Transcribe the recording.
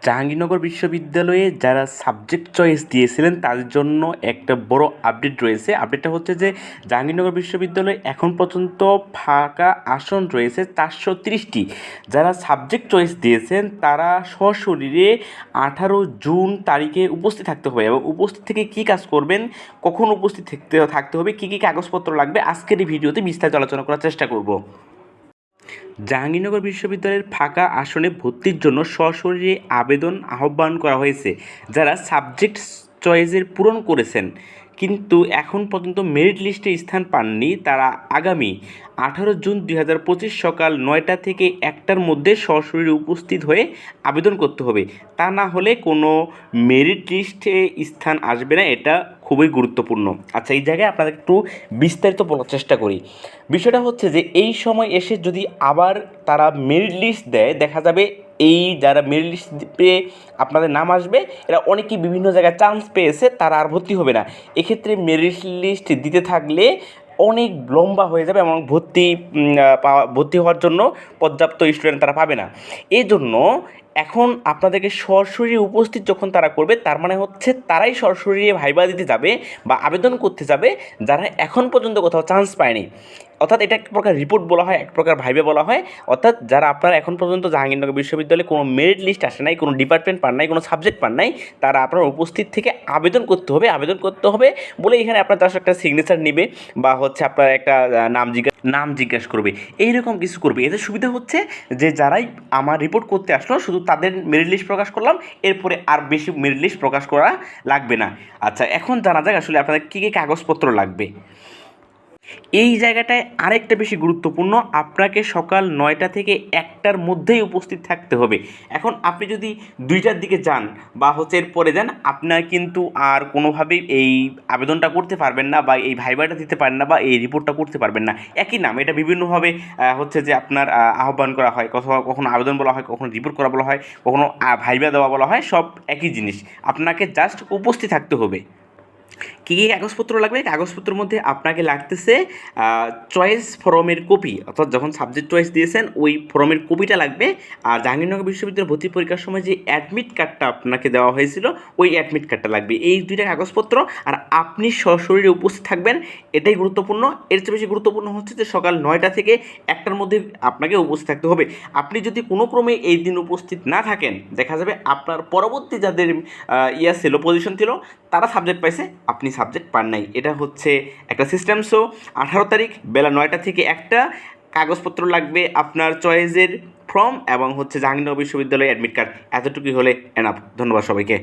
জাহাঙ্গীরনগর বিশ্ববিদ্যালয়ে যারা subject choice দিয়েছিলেন তাদের জন্য একটা বড় আপডেট রয়েছে। আপডেটটা হচ্ছে যে জাহাঙ্গীরনগর বিশ্ববিদ্যালয়ে এখন পর্যন্ত ফাঁকা আসন রয়েছে 430টি। যারা সাবজেক্ট চয়েস দিয়েছেন তারা সশরীরে 18 জুন তারিখে উপস্থিত থাকতে হবে এবং উপস্থিত থেকে কী কাজ করবেন, কখন উপস্থিত থাকতে হবে, কী কী কাগজপত্র লাগবে আজকের এই ভিডিওতে বিস্তারিত আলোচনা করার চেষ্টা করব। জাহাঙ্গীরনগর বিশ্ববিদ্যালয়ের ফাঁকা আসনে ভর্তির জন্য সশরীরে আবেদন আহ্বান করা হয়েছে যারা সাবজেক্ট চয়েসের পূরণ করেছেন কিন্তু এখন পর্যন্ত মেরিট লিস্টে স্থান পাননি। তারা আগামী 18 জুন 2025 সকাল 9টা থেকে 1টার মধ্যে সশরীরে উপস্থিত হয়ে আবেদন করতে হবে। তা না হলে কোনো মেরিট লিস্টে স্থান আসবে না। এটা খুবই গুরুত্বপূর্ণ। আচ্ছা, এই জায়গায় আপনাদের একটু বিস্তারিত বলার চেষ্টা করি। বিষয়টা হচ্ছে যে এই সময় এসে যদি আবার তারা মেরিট লিস্ট দেয়, দেখা যাবে এই যারা মেরিট লিস্ট পেয়ে আপনাদের নাম আসবে এরা অনেকেই বিভিন্ন জায়গায় চান্স পেয়েছে, তারা আর ভর্তি হবে না। এক্ষেত্রে মেরিট লিস্ট দিতে থাকলে অনেক লম্বা হয়ে যাবে এবং ভর্তি হওয়ার জন্য পর্যাপ্ত স্টুডেন্ট তারা পাবে না। এই জন্য এখন আপনাদেরকে সরাসরি উপস্থিত যখন তারা করবে, তার মানে হচ্ছে তারাই সরাসরি ভাইবা দিতে যাবে বা আবেদন করতে যাবে যারা এখন পর্যন্ত কোথাও চান্স পায়নি। অর্থাৎ এটা এক প্রকার রিপোর্ট বলা হয়, এক প্রকার ভাইবা বলা হয়। অর্থাৎ যারা আপনারা এখন পর্যন্ত জাহাঙ্গীরনগর বিশ্ববিদ্যালয়ে কোনো মেরিট লিস্ট আসে নাই, কোনো ডিপার্টমেন্ট পান নাই, কোনো সাবজেক্ট পান নাই, তারা আপনার উপস্থিত থেকে আবেদন করতে হবে বলে এখানে আপনার তার একটা সিগনেচার নেবে বা হচ্ছে আপনার একটা নাম জিজ্ঞাসা করবে, এইরকম কিছু করবে। এতে সুবিধা হচ্ছে যে যারাই আমার রিপোর্ট করতে আসলো শুধু তাদের মেরিট লিস্ট প্রকাশ করলাম, এরপরে আর বেশি মেরিট লিস্ট প্রকাশ করা লাগবে না। আচ্ছা, এখন জানা যাক আসলে আপনাদের কী কী কাগজপত্র লাগবে। এই জায়গাটায় আরেকটা বেশি গুরুত্বপূর্ণ, আপনাকে সকাল 9টা থেকে 1টার মধ্যেই উপস্থিত থাকতে হবে। এখন আপনি যদি 2টার দিকে যান বা হচ্ছে এরপরে যান, আপনার কিন্তু আর কোনোভাবেই এই আবেদনটা করতে পারবেন না বা এই ভাইবাটা দিতে পারেন না বা এই রিপোর্টটা করতে পারবেন না। একই নাম, এটা বিভিন্নভাবে হচ্ছে যে আপনার আহ্বান করা হয়, কখনো আবেদন বলা হয়, কখনো রিপোর্ট করা বলা হয়, কখনো ভাইবা দেওয়া বলা হয়, সব একই জিনিস। আপনাকে জাস্ট উপস্থিত থাকতে হবে। কী কী কাগজপত্র লাগবে? কাগজপত্রের মধ্যে আপনাকে লাগতেছে চয়েস ফর্মের কপি, অর্থাৎ যখন সাবজেক্ট চয়েস দিয়েছেন ওই ফর্মের কপিটা লাগবে। আর জাহাঙ্গীরনগর বিশ্ববিদ্যালয়ের ভর্তি পরীক্ষার সময় যে অ্যাডমিট কার্ডটা আপনাকে দেওয়া হয়েছিল ওই অ্যাডমিট কার্ডটা লাগবে। এই 2টা কাগজপত্র। আর আপনি সশরীরে উপস্থিত থাকবেন, এটাই গুরুত্বপূর্ণ। এর চেয়ে বেশি গুরুত্বপূর্ণ হচ্ছে যে সকাল 9টা থেকে 1টার মধ্যে আপনাকে উপস্থিত থাকতে হবে। আপনি যদি কোনো ক্রমে এই দিন উপস্থিত না থাকেন, দেখা যাবে আপনার পরবর্তী যাদের ছিল, পজিশন ছিল, তারা সাবজেক্ট পাইছে, আপনি সাবজেক্ট পান নাই। এটা হচ্ছে একটা সিস্টেম। 18 তারিখ বেলা 9টা থেকে 1টা কাগজপত্র লাগবে, আপনার চয়েসের ফর্ম এবং হচ্ছে জাহাঙ্গীরনগর বিশ্ববিদ্যালয়ের অ্যাডমিট কার্ড। এতটুকুই হলে এনাফ। ধন্যবাদ সবাইকে।